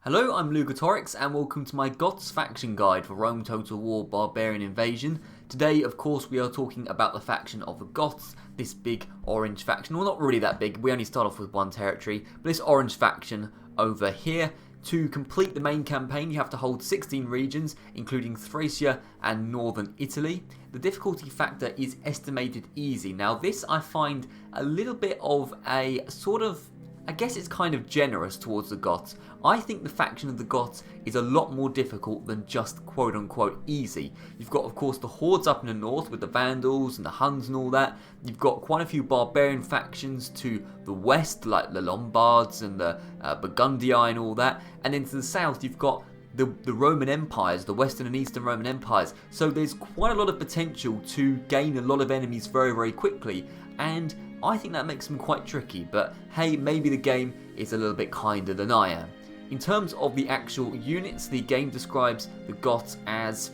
Hello, I'm Lugatorix and welcome to my Goths faction guide for Rome Total War Barbarian Invasion. Today, of course, we are talking about the faction of the Goths, this big orange faction. Well, not really that big, we only start off with one territory, but this orange faction over here. To complete the main campaign, you have to hold 16 regions, including Thracia and northern Italy. The difficulty factor is estimated easy. Now, this I find a little bit of a sort of, I guess it's kind of generous towards the Goths. I think the faction of the Goths is a lot more difficult than just quote-unquote easy. You've got, of course, the hordes up in the north with the Vandals and the Huns and all that. You've got quite a few barbarian factions to the west, like the Lombards and the Burgundii and all that. And then to the south, you've got the Roman empires, the Western and Eastern Roman empires. So there's quite a lot of potential to gain a lot of enemies very, very quickly. And I think that makes them quite tricky, but hey, maybe the game is a little bit kinder than I am. In terms of the actual units, the game describes the Goths as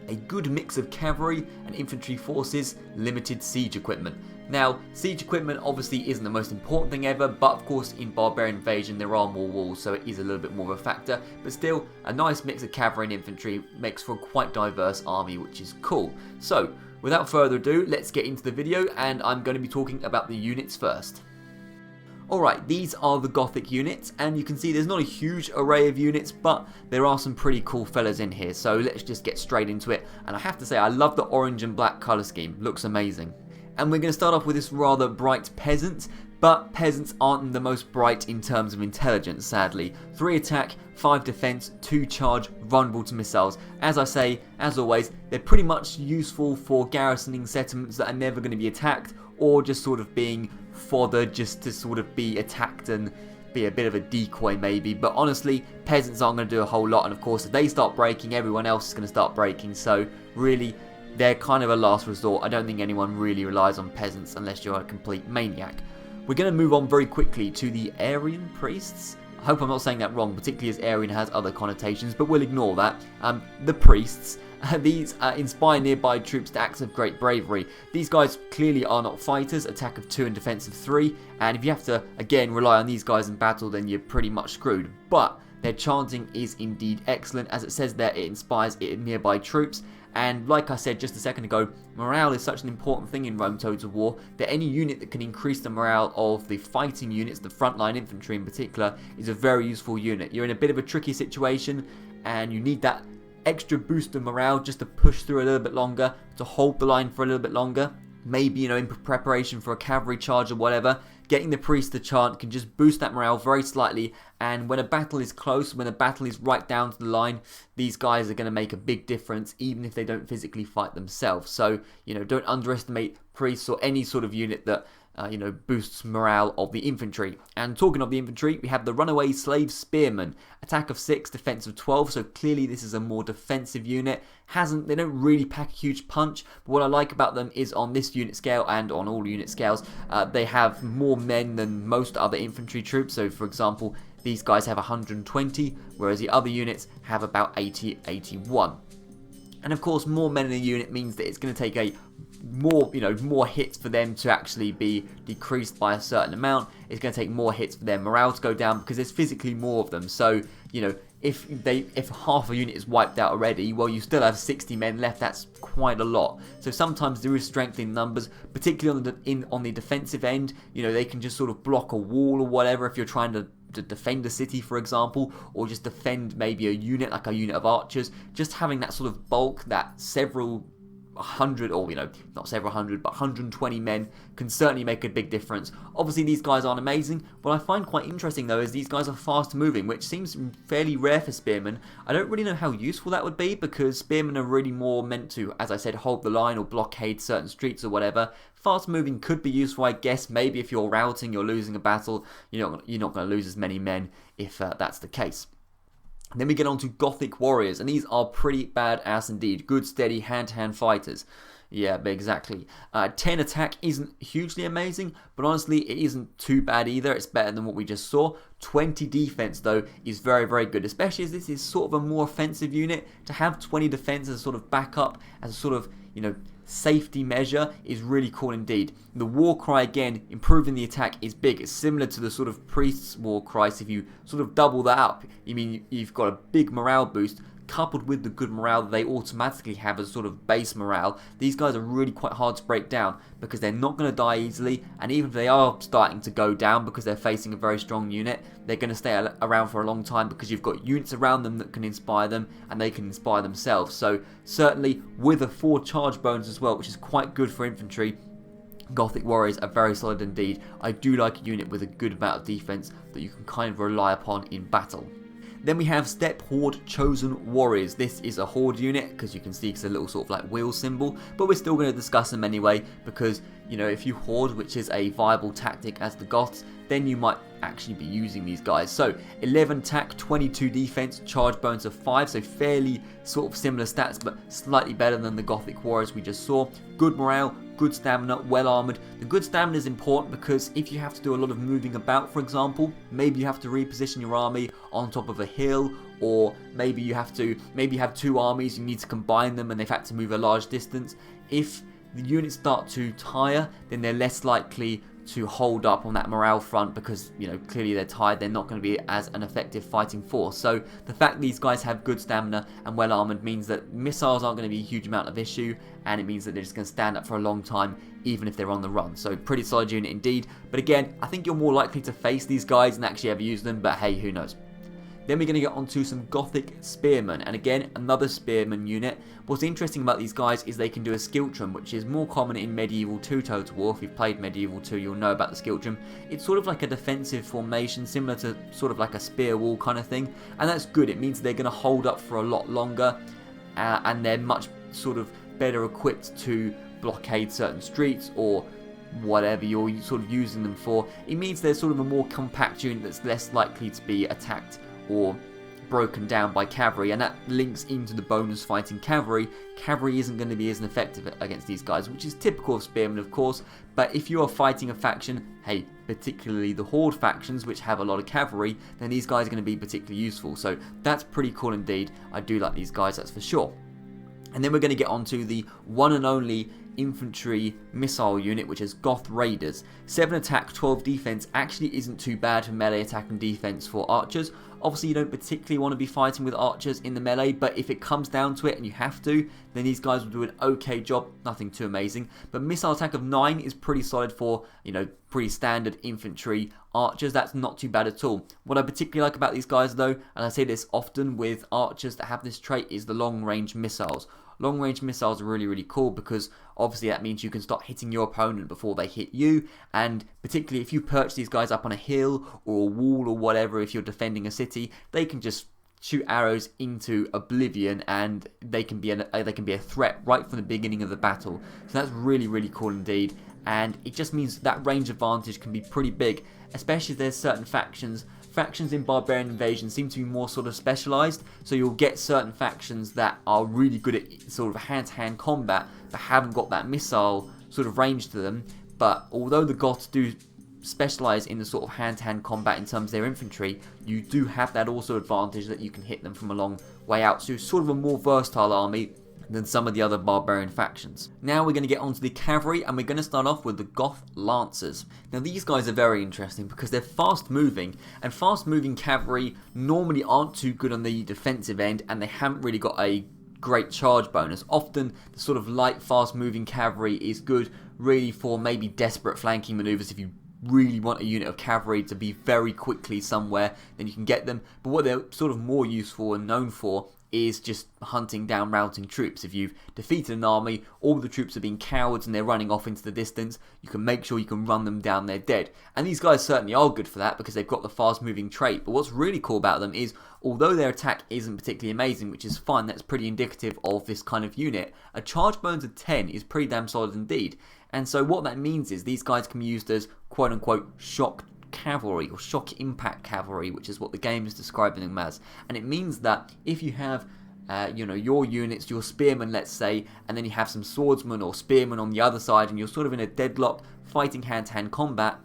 a good mix of cavalry and infantry forces, limited siege equipment. Now, siege equipment obviously isn't the most important thing ever, but of course in Barbarian Invasion there are more walls, so it is a little bit more of a factor, but still, a nice mix of cavalry and infantry makes for a quite diverse army, which is cool. So, without further ado, let's get into the video, and I'm going to be talking about the units first. Alright, these are the Gothic units, and you can see there's not a huge array of units, but there are some pretty cool fellas in here, so let's just get straight into it. And I have to say, I love the orange and black colour scheme, looks amazing. And we're going to start off with this rather bright peasant, but peasants aren't the most bright in terms of intelligence, sadly. 3 attack, 5 defense, 2 charge, vulnerable to missiles. As I say, as always, they're pretty much useful for garrisoning settlements that are never going to be attacked, or just sort of being fodder just to sort of be attacked and be a bit of a decoy maybe. But honestly, peasants aren't going to do a whole lot, and of course if they start breaking, everyone else is going to start breaking, so really they're kind of a last resort. I don't think anyone really relies on peasants unless you're a complete maniac. We're going to move on very quickly to the Aryan priests. I hope I'm not saying that wrong, particularly as Aryan has other connotations, but we'll ignore that. The priests. These inspire nearby troops to acts of great bravery. These guys clearly are not fighters, attack of 2 and defense of 3, and if you have to, again, rely on these guys in battle, then you're pretty much screwed. But their chanting is indeed excellent. As it says there, it inspires nearby troops. And like I said just a second ago, morale is such an important thing in Rome Total War that any unit that can increase the morale of the fighting units, the frontline infantry in particular, is a very useful unit. You're in a bit of a tricky situation and you need that extra boost of morale just to push through a little bit longer, to hold the line for a little bit longer. Maybe, you know, in preparation for a cavalry charge or whatever, getting the priest to chant can just boost that morale very slightly, and when a battle is close, when a battle is right down to the line, these guys are going to make a big difference even if they don't physically fight themselves. So, you know, don't underestimate priests or any sort of unit that you know, boosts morale of the infantry. And talking of the infantry, we have the runaway slave Spearmen. Attack of 6, defense of 12, so clearly this is a more defensive unit. They don't really pack a huge punch, but what I like about them is on this unit scale and on all unit scales, they have more men than most other infantry troops. So for example, these guys have 120, whereas the other units have about 80, 81. And of course, more men in a unit means that it's going to take more hits for them to actually be decreased by a certain amount. It's going to take more hits for their morale to go down because there's physically more of them. So, you know, if half a unit is wiped out already, well, you still have 60 men left. That's quite a lot. So sometimes there is strength in numbers, particularly on the defensive end. You know, they can just sort of block a wall or whatever if you're trying to defend a city, for example, or just defend maybe a unit like a unit of archers. Just having that sort of bulk, that several hundred, or you know, not several hundred, but 120 men can certainly make a big difference. Obviously these guys aren't amazing. What I find quite interesting though is these guys are fast moving, which seems fairly rare for spearmen. I don't really know how useful that would be, because spearmen are really more meant to, as I said, hold the line or blockade certain streets or whatever. Fast moving could be useful, I guess. Maybe if you're routing, you're losing a battle, you're not going to lose as many men if that's the case. Then we get on to Gothic Warriors, and these are pretty badass indeed. Good, steady, hand-to-hand fighters. Yeah, exactly. 10 attack isn't hugely amazing, but honestly, it isn't too bad either. It's better than what we just saw. 20 defense, though, is very, very good, especially as this is sort of a more offensive unit. To have 20 defense as a sort of backup, as a sort of, you know, safety measure is really cool indeed. The war cry, again, improving the attack is big. It's similar to the sort of priest's war cry. So if you sort of double that up, you mean you've got a big morale boost coupled with the good morale that they automatically have as sort of base morale. These guys are really quite hard to break down because they're not going to die easily, and even if they are starting to go down because they're facing a very strong unit, they're going to stay around for a long time because you've got units around them that can inspire them and they can inspire themselves. So certainly with a 4 charge bonus as well, which is quite good for infantry, Gothic Warriors are very solid indeed. I do like a unit with a good amount of defense that you can kind of rely upon in battle. Then we have Steppe Horde Chosen Warriors. This is a horde unit because you can see it's a little sort of like wheel symbol, but we're still going to discuss them anyway because, you know, if you horde, which is a viable tactic as the Goths, then you might actually be using these guys. So 11 attack, 22 defense, charge bonus of 5, so fairly sort of similar stats but slightly better than the Gothic Warriors we just saw. Good morale, good stamina, well armoured. The good stamina is important because if you have to do a lot of moving about, for example, maybe you have to reposition your army on top of a hill, or maybe you have 2 armies, you need to combine them and they've had to move a large distance. If the units start to tire, then they're less likely to hold up on that morale front because, you know, clearly they're tired, they're not going to be as an effective fighting force. So the fact these guys have good stamina and well armoured means that missiles aren't going to be a huge amount of issue, and it means that they're just going to stand up for a long time even if they're on the run. So pretty solid unit indeed, but again, I think you're more likely to face these guys and actually ever use them, but hey, who knows. Then we're going to get onto some Gothic Spearmen, and again, another Spearman unit. What's interesting about these guys is they can do a Skiltrum, which is more common in Medieval 2 Total War. If you've played Medieval 2, you'll know about the Skiltrum. It's sort of like a defensive formation, similar to sort of like a spear wall kind of thing, and that's good. It means they're going to hold up for a lot longer, and they're much sort of better equipped to blockade certain streets or whatever you're sort of using them for. It means they're sort of a more compact unit that's less likely to be attacked or broken down by cavalry, and that links into the bonus fighting cavalry. Cavalry isn't going to be as effective against these guys, which is typical of Spearmen, of course, but if you are fighting a faction, hey, particularly the horde factions, which have a lot of cavalry, then these guys are going to be particularly useful. So that's pretty cool indeed. I do like these guys, that's for sure. And then we're going to get onto the one and only infantry missile unit, which is Goth Raiders. 7 attack, 12 defense actually isn't too bad for melee attack and defense for archers. Obviously, you don't particularly want to be fighting with archers in the melee, but if it comes down to it and you have to, then these guys will do an okay job, nothing too amazing. But missile attack of 9 is pretty solid for, you know, pretty standard infantry archers. That's not too bad at all. What I particularly like about these guys though, and I say this often with archers that have this trait, is the long range missiles. Long range missiles are really, really cool because obviously that means you can start hitting your opponent before they hit you, and particularly if you perch these guys up on a hill or a wall or whatever, if you're defending a city, they can just shoot arrows into oblivion and they can be a threat right from the beginning of the battle. So that's really, really cool indeed, and it just means that range advantage can be pretty big, especially if there's certain factions in Barbarian Invasion seem to be more sort of specialised, so you'll get certain factions that are really good at sort of hand-to-hand combat but haven't got that missile sort of range to them. But although the Goths do specialise in the sort of hand-to-hand combat in terms of their infantry, you do have that also advantage that you can hit them from a long way out, so sort of a more versatile army than some of the other barbarian factions. Now we're going to get onto the cavalry, and we're going to start off with the Goth Lancers. Now these guys are very interesting because they're fast moving, and fast moving cavalry normally aren't too good on the defensive end, and they haven't really got a great charge bonus. Often the sort of light fast moving cavalry is good really for maybe desperate flanking maneuvers. If you really want a unit of cavalry to be very quickly somewhere, then you can get them. But what they're sort of more useful and known for is just hunting down routing troops. If you've defeated an army, all the troops are being cowards and they're running off into the distance, you can make sure you can run them down, they're dead. And these guys certainly are good for that because they've got the fast moving trait. But what's really cool about them is, although their attack isn't particularly amazing, which is fun, that's pretty indicative of this kind of unit, a charge bonus of 10 is pretty damn solid indeed. And so what that means is these guys can be used as quote unquote shock cavalry or shock impact cavalry, which is what the game is describing them as. And it means that if you have your units, your spearmen, let's say, and then you have some swordsmen or spearmen on the other side, and you're sort of in a deadlock fighting hand-to-hand combat,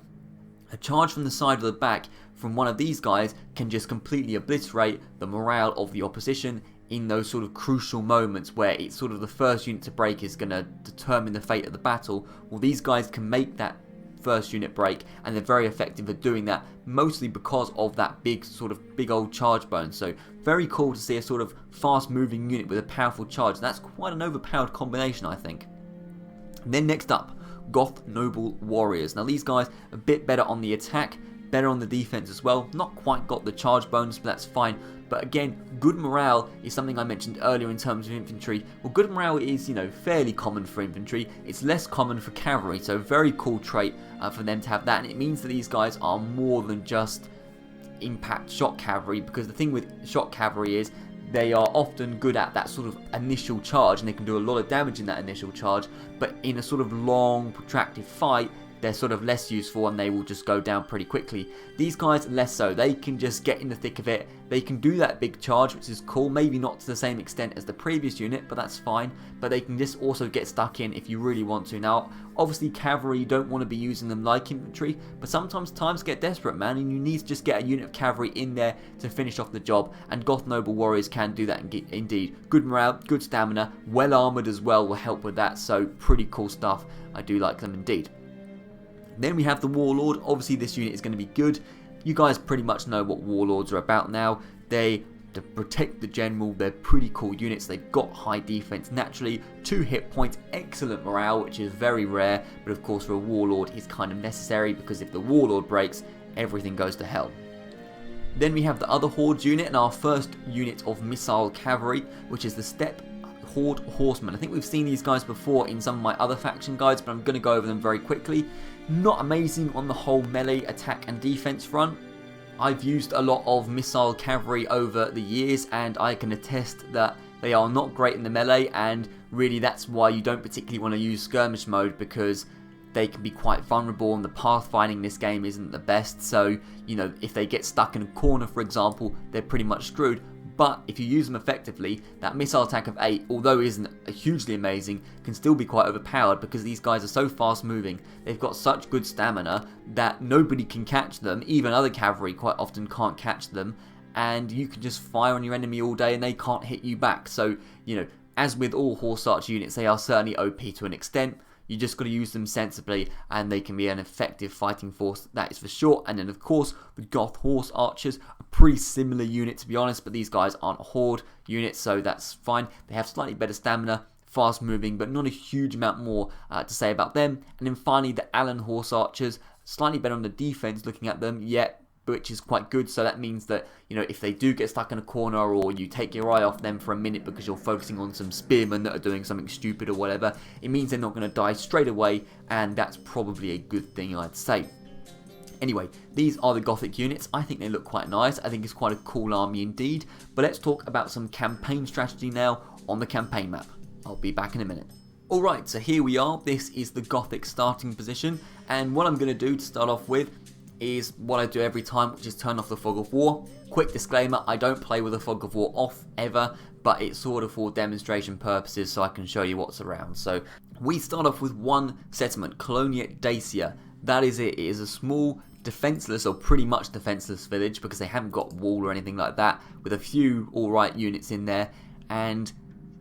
a charge from the side or the back from one of these guys can just completely obliterate the morale of the opposition in those sort of crucial moments where it's sort of the first unit to break is going to determine the fate of the battle. Well, these guys can make that first unit break, and they're very effective at doing that, mostly because of that big old charge bonus. So very cool to see a sort of fast moving unit with a powerful charge. That's quite an overpowered combination, I think. And then next up, Goth Noble Warriors. Now these guys a bit better on the attack, better on the defense as well. Not quite got the charge bonus, but that's fine. But again, good morale is something I mentioned earlier in terms of infantry. Well, good morale is, fairly common for infantry. It's less common for cavalry, so very cool trait for them to have that. And it means that these guys are more than just impact shot cavalry, because the thing with shot cavalry is they are often good at that sort of initial charge, and they can do a lot of damage in that initial charge. But in a sort of long, protracted fight, they're sort of less useful, and they will just go down pretty quickly. These guys less so. They can just get in the thick of it. They can do that big charge, which is cool. Maybe not to the same extent as the previous unit, but that's fine. But they can just also get stuck in if you really want to. Now, obviously cavalry, you don't want to be using them like infantry, but sometimes times get desperate, man, and you need to just get a unit of cavalry in there to finish off the job. And Goth Noble Warriors can do that indeed. Good morale, good stamina, well armoured as well will help with that. So pretty cool stuff. I do like them indeed. Then we have the Warlord. Obviously this unit is going to be good. You guys pretty much know what Warlords are about now. They protect the general. They're pretty cool units. They've got high defense naturally, 2 hit points, excellent morale, which is very rare. But of course for a Warlord is kind of necessary, because if the Warlord breaks, everything goes to hell. Then we have the other Horde unit, and our first unit of missile cavalry, which is the steppe Horde Horsemen. I think we've seen these guys before in some of my other faction guides, but I'm going to go over them very quickly. Not amazing on the whole melee attack and defense front. I've used a lot of missile cavalry over the years, and I can attest that they are not great in the melee, and really that's why you don't particularly want to use skirmish mode, because they can be quite vulnerable, and the pathfinding in this game isn't the best. So, if they get stuck in a corner, for example, they're pretty much screwed. But if you use them effectively, that missile attack of 8, although isn't hugely amazing, can still be quite overpowered, because these guys are so fast moving. They've got such good stamina that nobody can catch them. Even other cavalry quite often can't catch them. And you can just fire on your enemy all day and they can't hit you back. So, as with all horse archer units, they are certainly OP to an extent. You just got to use them sensibly, and they can be an effective fighting force, that is for sure. And then of course the Goth Horse Archers, a pretty similar unit to be honest, but these guys aren't a horde unit, so that's fine. They have slightly better stamina, fast moving, but not a huge amount more to say about them. And then finally the Allen Horse Archers, slightly better on the defense looking at them, yet which is quite good. So that means that, if they do get stuck in a corner, or you take your eye off them for a minute because you're focusing on some spearmen that are doing something stupid or whatever, it means they're not going to die straight away, and that's probably a good thing, I'd say. Anyway, these are the Gothic units. I think they look quite nice. I think it's quite a cool army indeed. But let's talk about some campaign strategy now on the campaign map. I'll be back in a minute. Alright, so here we are. This is the Gothic starting position, and what I'm going to do to start off with is what I do every time, which is turn off the Fog of War. Quick disclaimer, I don't play with the Fog of War off ever, but it's sort of for demonstration purposes so I can show you what's around. So we start off with one settlement, Colonia Dacia. That is it. It is a small, defenseless, or pretty much defenseless village, because they haven't got wall or anything like that, with a few alright units in there, and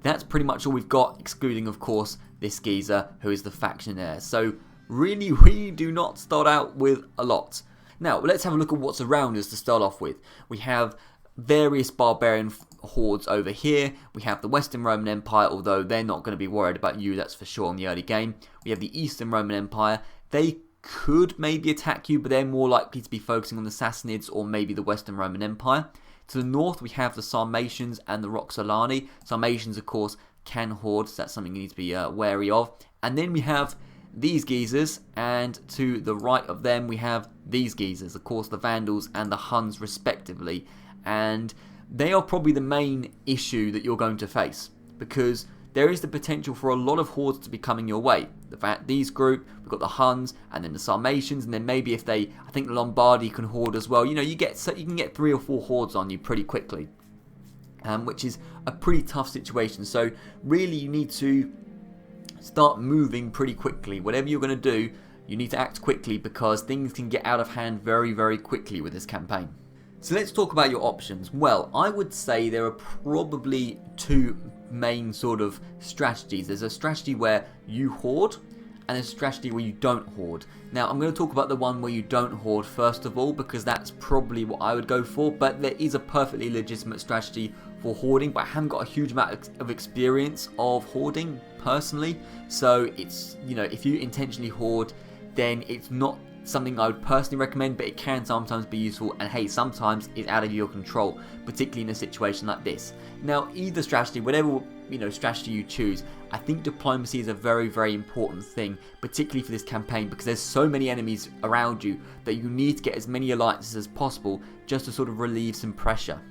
that's pretty much all we've got, excluding of course this geezer who is the factionaire. So really, we do not start out with a lot. Now, let's have a look at what's around us to start off with. We have various barbarian hordes over here. We have the Western Roman Empire, although they're not going to be worried about you, that's for sure, in the early game. We have the Eastern Roman Empire. They could maybe attack you, but they're more likely to be focusing on the Sassanids or maybe the Western Roman Empire. To the north, we have the Sarmatians and the Roxolani. Sarmatians, of course, can horde, so that's something you need to be wary of. And then we have these geezers, and to the right of them we have these geezers, of course the Vandals and the Huns respectively, and they are probably the main issue that you're going to face, because there is the potential for a lot of hordes to be coming your way. The fact these group, we've got the Huns and then the Sarmatians, and then maybe if they, I think the Lombardi can horde as well. You can get 3 or 4 hordes on you pretty quickly, which is a pretty tough situation. So really you need to start moving pretty quickly. Whatever you're going to do, you need to act quickly, because things can get out of hand very, very quickly with this campaign. So let's talk about your options. Well, I would say there are probably two main sort of strategies. There's a strategy where you hoard, and there's a strategy where you don't hoard. Now, I'm going to talk about the one where you don't hoard first of all, because that's probably what I would go for, but there is a perfectly legitimate strategy for hoarding, but I haven't got a huge amount of experience of hoarding personally, so it's, you know, if you intentionally hoard, then it's not something I would personally recommend, but it can sometimes be useful, and hey, sometimes it's out of your control, particularly in a situation like this. Now, either strategy, whatever strategy you choose, I think diplomacy is a very, very important thing, particularly for this campaign, because there's so many enemies around you that you need to get as many alliances as possible just to sort of relieve some pressure.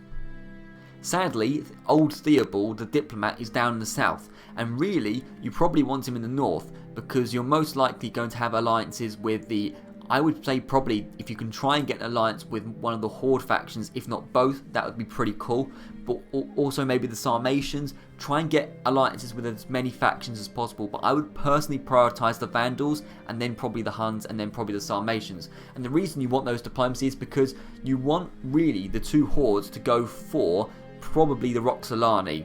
Sadly, old Theobald, the diplomat, is down in the south, and really, you probably want him in the north, because you're most likely going to have alliances with the, I would say probably, if you can try and get an alliance with one of the Horde factions, if not both, that would be pretty cool. But also maybe the Sarmatians, try and get alliances with as many factions as possible. But I would personally prioritise the Vandals, and then probably the Huns, and then probably the Sarmatians. And the reason you want those diplomacy is because you want really the two Hordes to go for probably the Roxolani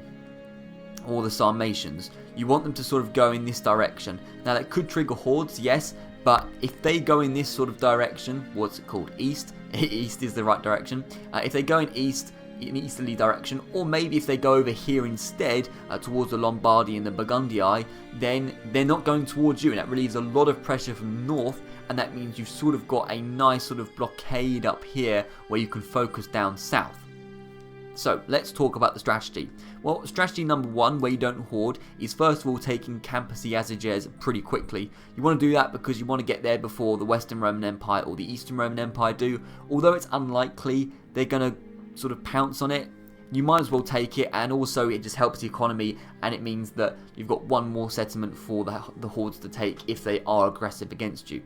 or the Sarmatians. You want them to sort of go in this direction. Now that could trigger Hordes, yes. But if they go in this sort of direction, what's it called? East? East is the right direction. If they go in easterly direction, or maybe if they go over here instead, towards the Lombardy and the Burgundii, then they're not going towards you, and that relieves a lot of pressure from the north, and that means you've sort of got a nice sort of blockade up here where you can focus down south. So, let's talk about the strategy. Well, strategy number one, where you don't hoard, is first of all taking Campus Yaziges pretty quickly. You want to do that because you want to get there before the Western Roman Empire or the Eastern Roman Empire do. Although it's unlikely they're going to sort of pounce on it, you might as well take it, and also it just helps the economy, and it means that you've got one more settlement for the hordes to take if they are aggressive against you,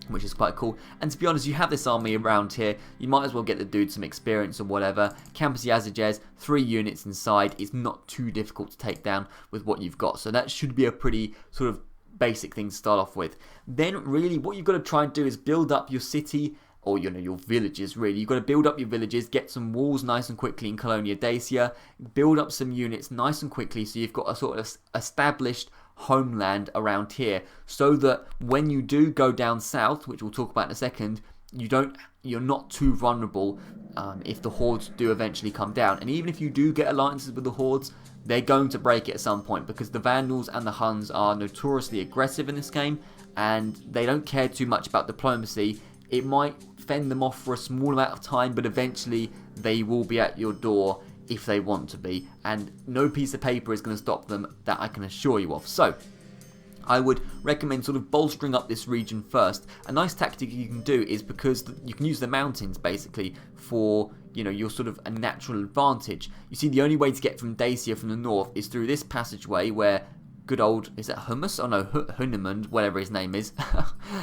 which is quite cool. And to be honest, you have this army around here, you might as well get the dude some experience or whatever. Campus Yaziges, 3 units inside, it's not too difficult to take down with what you've got, so that should be a pretty sort of basic thing to start off with. Then really what you've got to try and do is build up your city, or your villages really. You've got to build up your villages, get some walls nice and quickly in Colonia Dacia, build up some units nice and quickly so you've got a sort of established homeland around here, so that when you do go down south, which we'll talk about in a second, you're not too vulnerable if the hordes do eventually come down. And even if you do get alliances with the hordes, they're going to break it at some point, because the Vandals and the Huns are notoriously aggressive in this game, and they don't care too much about diplomacy. It might fend them off for a small amount of time, but eventually they will be at your door if they want to be, and no piece of paper is going to stop them, that I can assure you of. So I would recommend sort of bolstering up this region first. A nice tactic you can do is, because you can use the mountains basically for your sort of a natural advantage. You see, the only way to get from Dacia from the north is through this passageway where good old, is it Hummus? Oh no, Hunnemund, whatever his name is,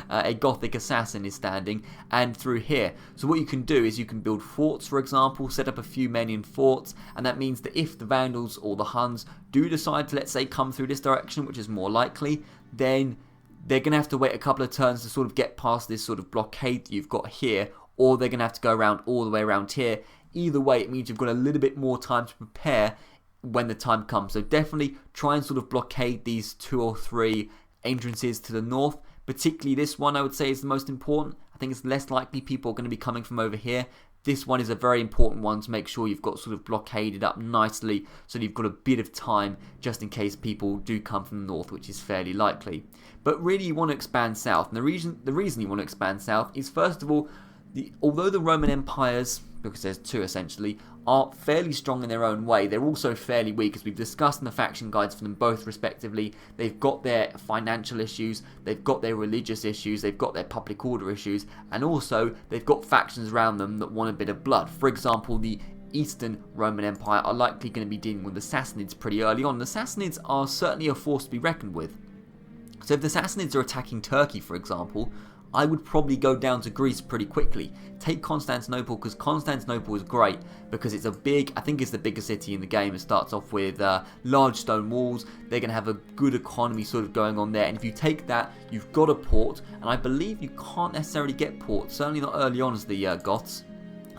a Gothic assassin is standing, and through here. So what you can do is you can build forts, for example, set up a few men in forts, and that means that if the Vandals or the Huns do decide to, let's say, come through this direction, which is more likely, then they're going to have to wait a couple of turns to sort of get past this sort of blockade that you've got here, or they're going to have to go around all the way around here. Either way, it means you've got a little bit more time to prepare when the time comes. So definitely try and sort of blockade these 2 or 3 entrances to the north. Particularly this one, I would say, is the most important. I think it's less likely people are going to be coming from over here. This one is a very important one to make sure you've got sort of blockaded up nicely, so that you've got a bit of time just in case people do come from the north, which is fairly likely. But really you want to expand south, and the reason you want to expand south is, first of all, although the Roman empires, because there's 2 essentially, are fairly strong in their own way, they're also fairly weak, as we've discussed in the faction guides for them both respectively. They've got their financial issues, they've got their religious issues, they've got their public order issues, and also they've got factions around them that want a bit of blood. For example, the Eastern Roman Empire are likely going to be dealing with the Sassanids pretty early on. The Sassanids are certainly a force to be reckoned with. So if the Sassanids are attacking Turkey, for example, I would probably go down to Greece pretty quickly. Take Constantinople, because Constantinople is great because it's I think it's the biggest city in the game. It starts off with large stone walls. They're going to have a good economy sort of going on there. And if you take that, you've got a port. And I believe you can't necessarily get ports, certainly not early on as the Goths.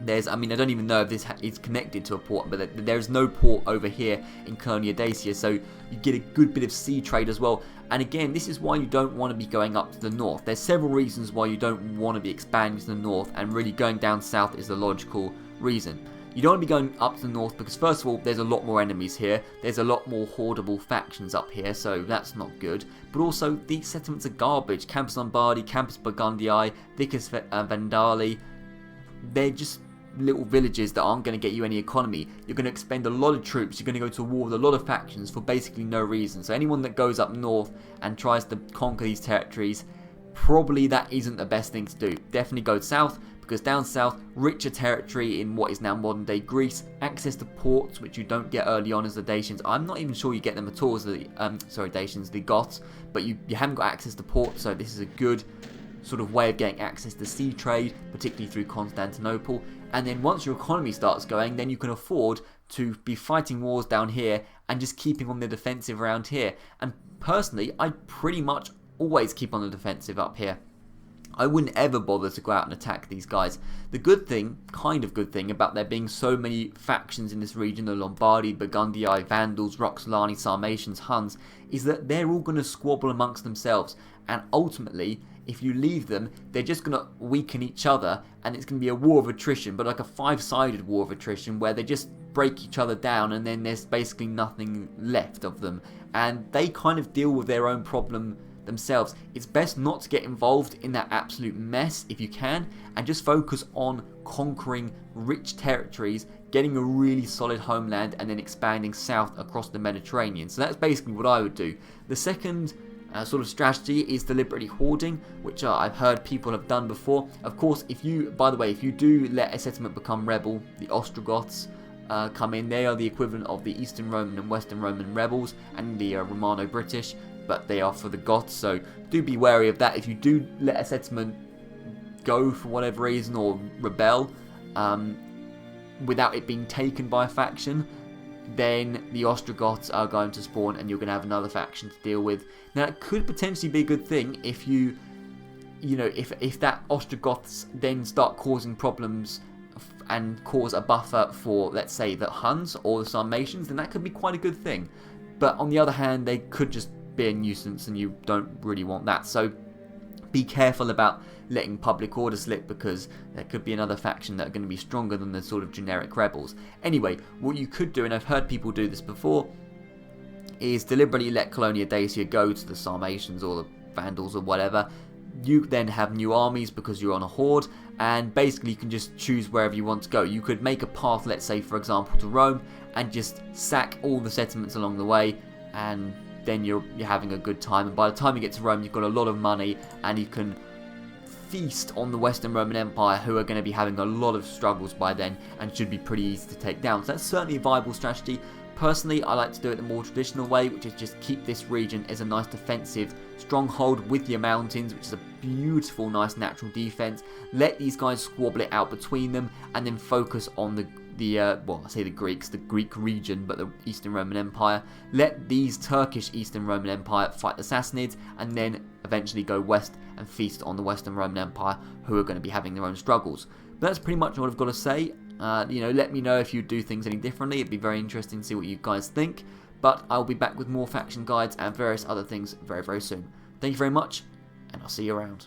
I mean, I don't even know if this is connected to a port, but there's no port over here in Colonia Dacia, so you get a good bit of sea trade as well. And again, this is why you don't want to be going up to the north. There's several reasons why you don't want to be expanding to the north, and really going down south is the logical reason. You don't want to be going up to the north because, first of all, there's a lot more enemies here. There's a lot more hordeable factions up here, so that's not good. But also, these settlements are garbage. Campus Lombardi, Campus Burgundii, Vicus Vandali, they're just little villages that aren't going to get you any economy. You're going to expend a lot of troops, you're going to go to war with a lot of factions for basically no reason. So anyone that goes up north and tries to conquer these territories, probably that isn't the best thing to do. Definitely go south, because down south, richer territory in what is now modern day Greece, access to ports which you don't get early on as the Dacians. I'm not even sure you get them at all as the Dacians, the Goths, but you haven't got access to ports, so this is a good sort of way of getting access to sea trade, particularly through Constantinople. And then once your economy starts going, then you can afford to be fighting wars down here and just keeping on the defensive around here. And personally, I pretty much always keep on the defensive up here. I wouldn't ever bother to go out and attack these guys. The good thing, kind of good thing, about there being so many factions in this region, the Lombardi, Burgundii, Vandals, Roxolani, Sarmatians, Huns, is that they're all going to squabble amongst themselves. And ultimately, if you leave them, they're just going to weaken each other, and it's going to be a war of attrition, but like a five-sided war of attrition where they just break each other down and then there's basically nothing left of them. And they kind of deal with their own problem themselves. It's best not to get involved in that absolute mess if you can, and just focus on conquering rich territories, getting a really solid homeland, and then expanding south across the Mediterranean. So that's basically what I would do. The second sort of strategy is deliberately hoarding, which I've heard people have done before. Of course, if you do let a settlement become rebel, the Ostrogoths come in. They are the equivalent of the Eastern Roman and Western Roman rebels and the Romano-British, but they are for the Goths, so do be wary of that. If you do let a settlement go for whatever reason or rebel without it being taken by a faction, then the Ostrogoths are going to spawn and you're going to have another faction to deal with. Now, it could potentially be a good thing if if that Ostrogoths then start causing problems and cause a buffer for, let's say, the Huns or the Sarmatians, then that could be quite a good thing. But on the other hand, they could just be a nuisance and you don't really want that. So be careful about letting public order slip, because there could be another faction that are going to be stronger than the sort of generic rebels. Anyway, what you could do, and I've heard people do this before, is deliberately let Colonia Dacia go to the Sarmatians or the Vandals or whatever. You then have new armies because you're on a horde, and basically you can just choose wherever you want to go. You could make a path, let's say for example to Rome, and just sack all the settlements along the way, and then you're having a good time. And by the time you get to Rome, you've got a lot of money and you can feast on the Western Roman Empire, who are going to be having a lot of struggles by then and should be pretty easy to take down. So that's certainly a viable strategy. Personally, I like to do it the more traditional way, which is just keep this region as a nice defensive stronghold with your mountains, which is a beautiful, nice natural defense. Let these guys squabble it out between them, and then focus on the Greek region, but the Eastern Roman Empire. Let these Turkish Eastern Roman Empire fight the Sassanids, and then eventually go west and feast on the Western Roman Empire, who are going to be having their own struggles. But that's pretty much what I've got to say. Let me know if you do things any differently. It'd be very interesting to see what you guys think. But I'll be back with more faction guides and various other things very, very soon. Thank you very much, and I'll see you around.